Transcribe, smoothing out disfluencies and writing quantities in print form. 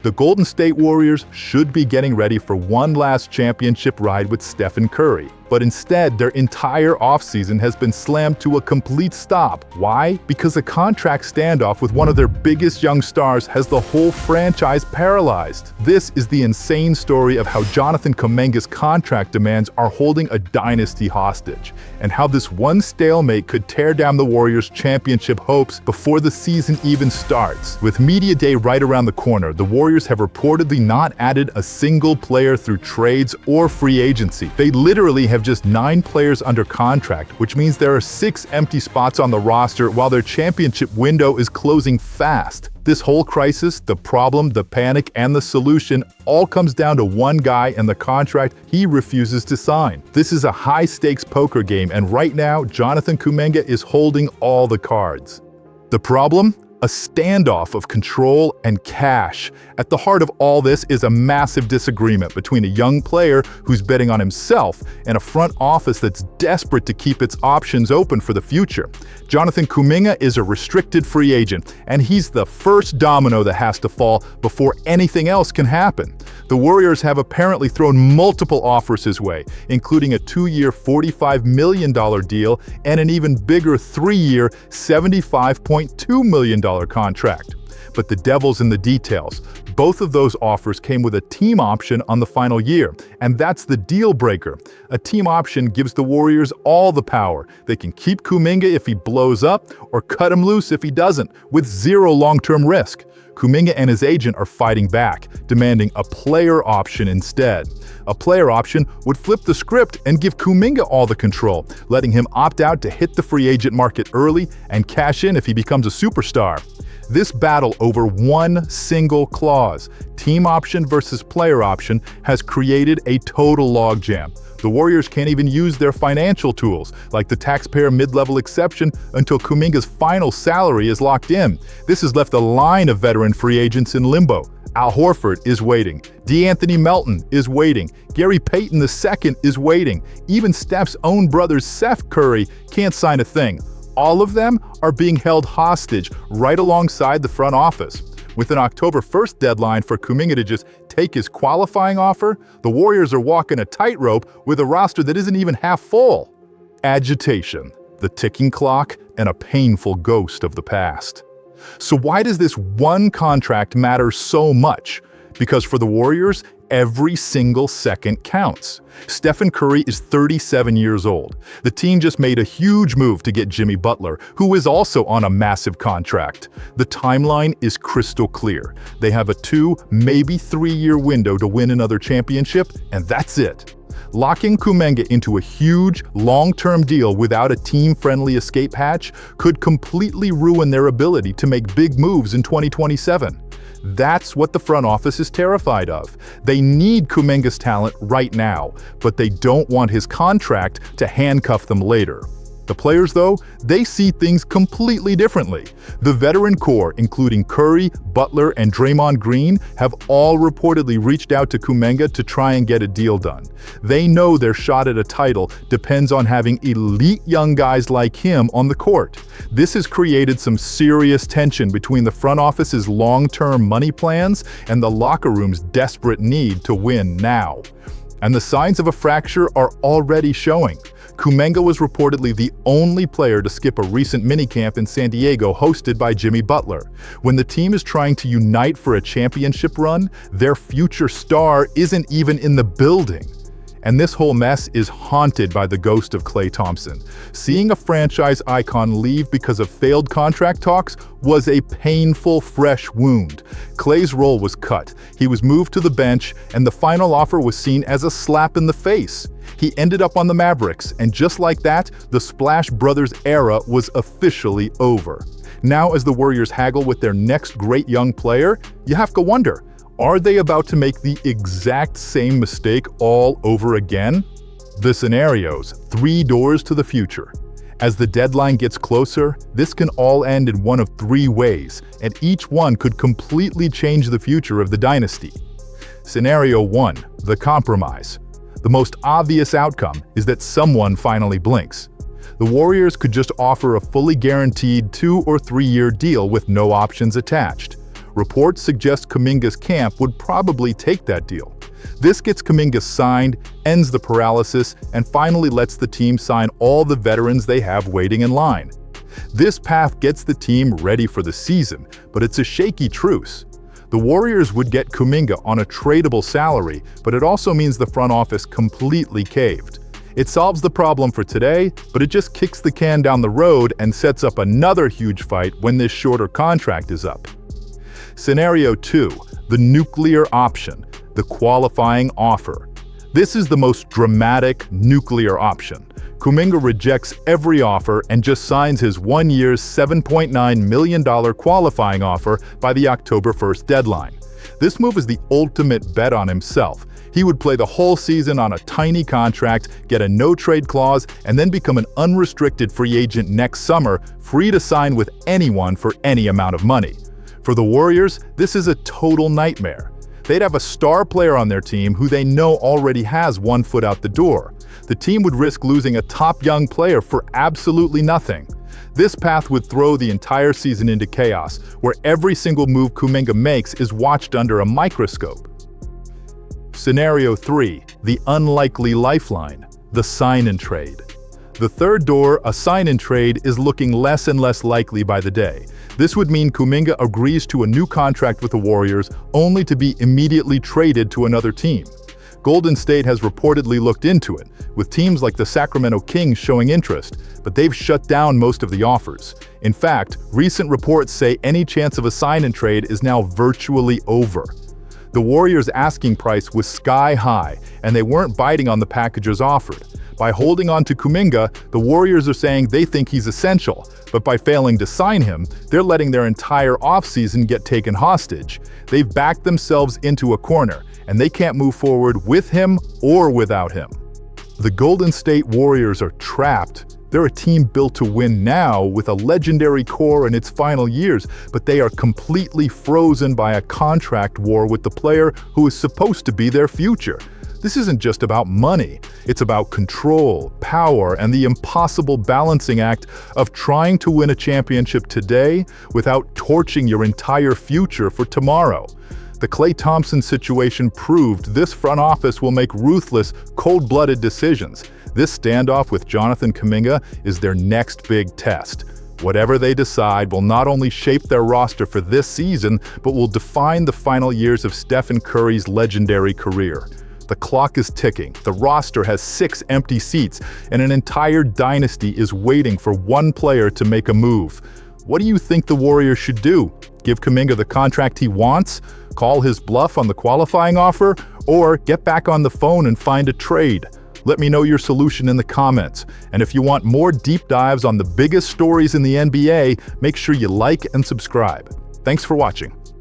The Golden State Warriors should be getting ready for one last championship ride with Steph and Curry. But instead, their entire offseason has been slammed to a complete stop. Why? Because a contract standoff with one of their biggest young stars has the whole franchise paralyzed. This is the insane story of how Jonathan Kuminga's contract demands are holding a dynasty hostage, and how this one stalemate could tear down the Warriors' championship hopes before the season even starts. With Media Day right around the corner, the Warriors have reportedly not added a single player through trades or free agency. They literally have just 9 players under contract, which means there are 6 empty spots on the roster while their championship window is closing fast. This whole crisis, the problem, the panic, and the solution all comes down to one guy and the contract he refuses to sign. This is a high-stakes poker game, and right now, Jonathan Kuminga is holding all the cards. The problem? A standoff of control and cash. At the heart of all this is a massive disagreement between a young player who's betting on himself and a front office that's desperate to keep its options open for the future. Jonathan Kuminga is a restricted free agent, and he's the first domino that has to fall before anything else can happen. The Warriors have apparently thrown multiple offers his way, including a 2-year $45 million deal and an even bigger 3-year $75.2 million contract. But the devil's in the details. Both of those offers came with a team option on the final year, and that's the deal breaker. A team option gives the Warriors all the power. They can keep Kuminga if he blows up, or cut him loose if he doesn't, with zero long-term risk. Kuminga and his agent are fighting back, demanding a player option instead. A player option would flip the script and give Kuminga all the control, letting him opt out to hit the free agent market early and cash in if he becomes a superstar. This battle over one single clause, team option versus player option, has created a total logjam. The Warriors can't even use their financial tools, like the taxpayer mid-level exception, until Kuminga's final salary is locked in. This has left a line of veteran free agents in limbo. Al Horford is waiting. D'Anthony Melton is waiting. Gary Payton II is waiting. Even Steph's own brother Seth Curry can't sign a thing. All of them are being held hostage right alongside the front office. With an October 1st deadline for Kuminga to just take his qualifying offer, the Warriors are walking a tightrope with a roster that isn't even half full. Agitation, the ticking clock, and a painful ghost of the past. So why does this one contract matter so much? Because for the Warriors, every single second counts. Stephen Curry is 37 years old. The team just made a huge move to get Jimmy Butler, who is also on a massive contract. The timeline is crystal clear. They have a 2, maybe 3-year window to win another championship, and that's it. Locking Kuminga into a huge, long-term deal without a team-friendly escape hatch could completely ruin their ability to make big moves in 2027. That's what the front office is terrified of. They need Kuminga's talent right now, but they don't want his contract to handcuff them later. The players, though, they see things completely differently. The veteran core, including Curry, Butler, and Draymond Green, have all reportedly reached out to Kuminga to try and get a deal done. They know their shot at a title depends on having elite young guys like him on the court. This has created some serious tension between the front office's long-term money plans and the locker room's desperate need to win now. And the signs of a fracture are already showing. Kuminga was reportedly the only player to skip a recent minicamp in San Diego hosted by Jimmy Butler. When the team is trying to unite for a championship run, their future star isn't even in the building. And this whole mess is haunted by the ghost of Klay Thompson. Seeing a franchise icon leave because of failed contract talks was a painful, fresh wound. Klay's role was cut. He was moved to the bench, and the final offer was seen as a slap in the face. He ended up on the Mavericks, and just like that, the Splash Brothers era was officially over. Now, as the Warriors haggle with their next great young player, you have to wonder, are they about to make the exact same mistake all over again? The scenarios, 3 doors to the future. As the deadline gets closer, this can all end in one of 3 ways, and each one could completely change the future of the dynasty. Scenario 1, the compromise. The most obvious outcome is that someone finally blinks. The Warriors could just offer a fully guaranteed 2- or 3-year deal with no options attached. Reports suggest Kuminga's camp would probably take that deal. This gets Kuminga signed, ends the paralysis, and finally lets the team sign all the veterans they have waiting in line. This path gets the team ready for the season, but it's a shaky truce. The Warriors would get Kuminga on a tradable salary, but it also means the front office completely caved. It solves the problem for today, but it just kicks the can down the road and sets up another huge fight when this shorter contract is up. Scenario 2, the nuclear option, the qualifying offer. This is the most dramatic nuclear option. Kuminga rejects every offer and just signs his 1 year, $7.9 million qualifying offer by the October 1st deadline. This move is the ultimate bet on himself. He would play the whole season on a tiny contract, get a no-trade clause, and then become an unrestricted free agent next summer, free to sign with anyone for any amount of money. For the Warriors, this is a total nightmare. They'd have a star player on their team who they know already has one foot out the door. The team would risk losing a top young player for absolutely nothing. This path would throw the entire season into chaos, where every single move Kuminga makes is watched under a microscope. Scenario 3, the unlikely lifeline, the sign-and-trade. The third door, a sign-and-trade, is looking less and less likely by the day. This would mean Kuminga agrees to a new contract with the Warriors only to be immediately traded to another team. Golden State has reportedly looked into it, with teams like the Sacramento Kings showing interest, but they've shut down most of the offers. In fact, recent reports say any chance of a sign-and-trade is now virtually over. The Warriors' asking price was sky high, and they weren't biting on the packages offered. By holding on to Kuminga, the Warriors are saying they think he's essential, but by failing to sign him, they're letting their entire offseason get taken hostage. They've backed themselves into a corner, and they can't move forward with him or without him. The Golden State Warriors are trapped. They're a team built to win now with a legendary core in its final years, but they are completely frozen by a contract war with the player who is supposed to be their future. This isn't just about money. It's about control, power, and the impossible balancing act of trying to win a championship today without torching your entire future for tomorrow. The Klay Thompson situation proved this front office will make ruthless, cold-blooded decisions. This standoff with Jonathan Kuminga is their next big test. Whatever they decide will not only shape their roster for this season, but will define the final years of Steph Curry's legendary career. The clock is ticking, the roster has 6 empty seats, and an entire dynasty is waiting for one player to make a move. What do you think the Warriors should do? Give Kuminga the contract he wants? Call his bluff on the qualifying offer? Or get back on the phone and find a trade? Let me know your solution in the comments. And if you want more deep dives on the biggest stories in the NBA, make sure you like and subscribe. Thanks for watching.